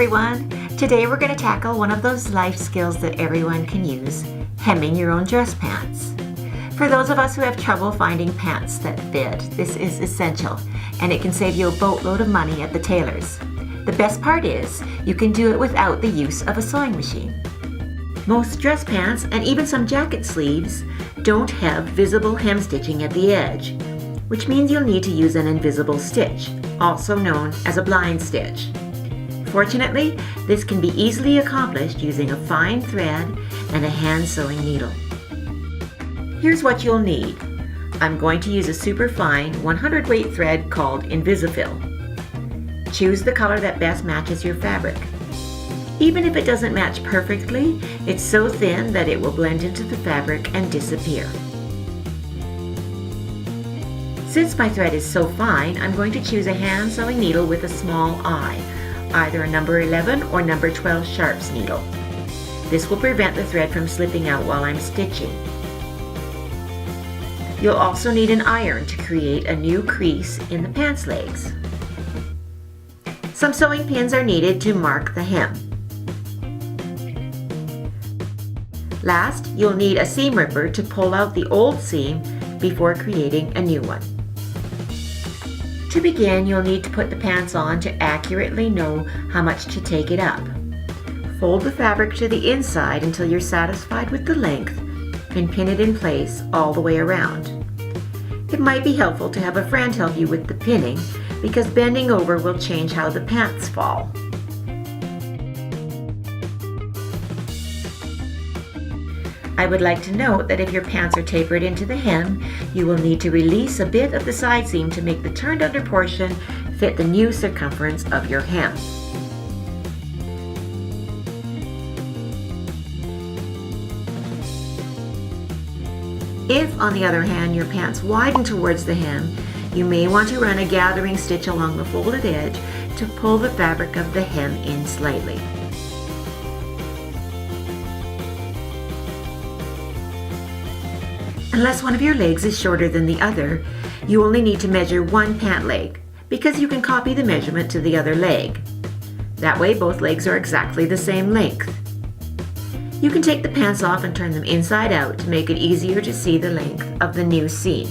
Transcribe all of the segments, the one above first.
everyone! Today we're going to tackle one of those life skills that everyone can use, hemming your own dress pants. For those of us who have trouble finding pants that fit, this is essential, and it can save you a boatload of money at the tailor's. The best part is, you can do it without the use of a sewing machine. Most dress pants, and even some jacket sleeves, don't have visible hem stitching at the edge, which means you'll need to use an invisible stitch, also known as a blind stitch. Fortunately, this can be easily accomplished using a fine thread and a hand sewing needle. Here's what you'll need. I'm going to use a super fine 100 weight thread called WonderFil. Choose the color that best matches your fabric. Even if it doesn't match perfectly, it's so thin that it will blend into the fabric and disappear. Since my thread is so fine, I'm going to choose a hand sewing needle with a small eye, either a number 11 or number 12 sharps needle. This will prevent the thread from slipping out while I'm stitching. You'll also need an iron to create a new crease in the pants legs. Some sewing pins are needed to mark the hem. Last, you'll need a seam ripper to pull out the old seam before creating a new one. To begin, you'll need to put the pants on to accurately know how much to take it up. Fold the fabric to the inside until you're satisfied with the length and pin it in place all the way around. It might be helpful to have a friend help you with the pinning because bending over will change how the pants fall. I would like to note that if your pants are tapered into the hem, you will need to release a bit of the side seam to make the turned under portion fit the new circumference of your hem. If, on the other hand, your pants widen towards the hem, you may want to run a gathering stitch along the folded edge to pull the fabric of the hem in slightly. Unless one of your legs is shorter than the other, you only need to measure one pant leg, because you can copy the measurement to the other leg. That way both legs are exactly the same length. You can take the pants off and turn them inside out to make it easier to see the length of the new seam.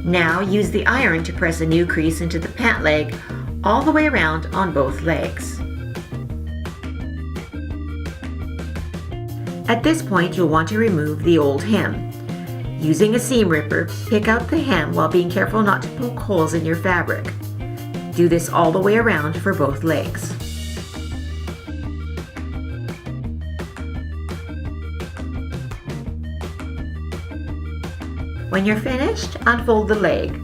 Now use the iron to press a new crease into the pant leg all the way around on both legs. At this point, you'll want to remove the old hem. Using a seam ripper, pick out the hem while being careful not to poke holes in your fabric. Do this all the way around for both legs. When you're finished, unfold the leg.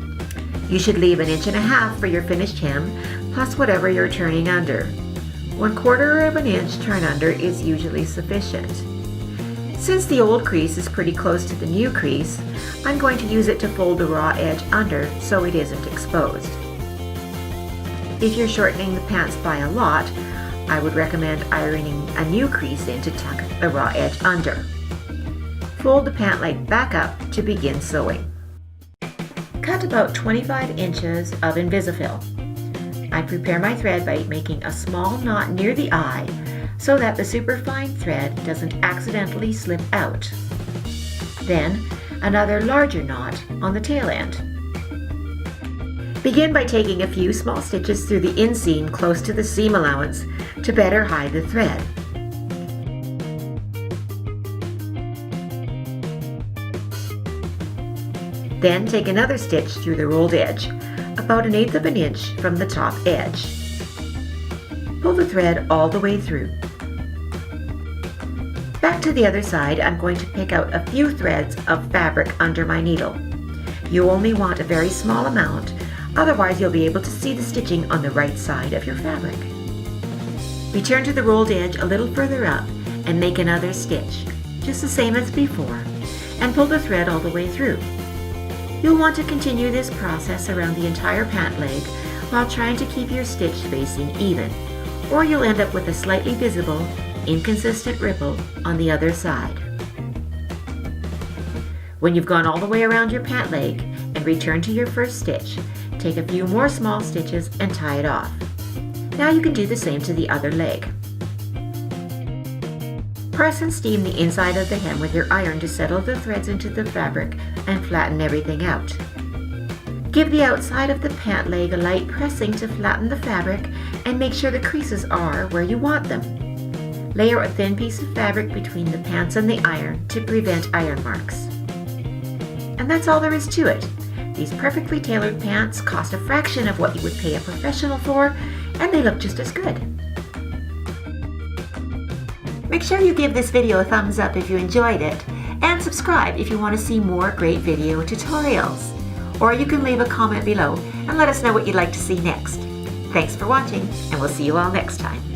You should leave 1.5 inches for your finished hem, plus whatever you're turning under. 1/4 of an inch turn under is usually sufficient. Since the old crease is pretty close to the new crease, I'm going to use it to fold the raw edge under so it isn't exposed. If you're shortening the pants by a lot, I would recommend ironing a new crease in to tuck the raw edge under. Fold the pant leg back up to begin sewing. Cut about 25 inches of WonderFil. I prepare my thread by making a small knot near the eye so that the superfine thread doesn't accidentally slip out. Then, another larger knot on the tail end. Begin by taking a few small stitches through the inseam close to the seam allowance to better hide the thread. Then take another stitch through the rolled edge, about 1/8 of an inch from the top edge. Pull the thread all the way through. Back to the other side, I'm going to pick out a few threads of fabric under my needle. You only want a very small amount, otherwise you'll be able to see the stitching on the right side of your fabric. Return to the rolled edge a little further up and make another stitch, just the same as before, and pull the thread all the way through. You'll want to continue this process around the entire pant leg while trying to keep your stitch spacing even, or you'll end up with a slightly visible, inconsistent ripple on the other side. When you've gone all the way around your pant leg and return to your first stitch, take a few more small stitches and tie it off. Now you can do the same to the other leg. Press and steam the inside of the hem with your iron to settle the threads into the fabric and flatten everything out. Give the outside of the pant leg a light pressing to flatten the fabric and make sure the creases are where you want them. Layer a thin piece of fabric between the pants and the iron to prevent iron marks. And that's all there is to it. These perfectly tailored pants cost a fraction of what you would pay a professional for, and they look just as good. Make sure you give this video a thumbs up if you enjoyed it, and subscribe if you want to see more great video tutorials. Or you can leave a comment below and let us know what you'd like to see next. Thanks for watching, and we'll see you all next time.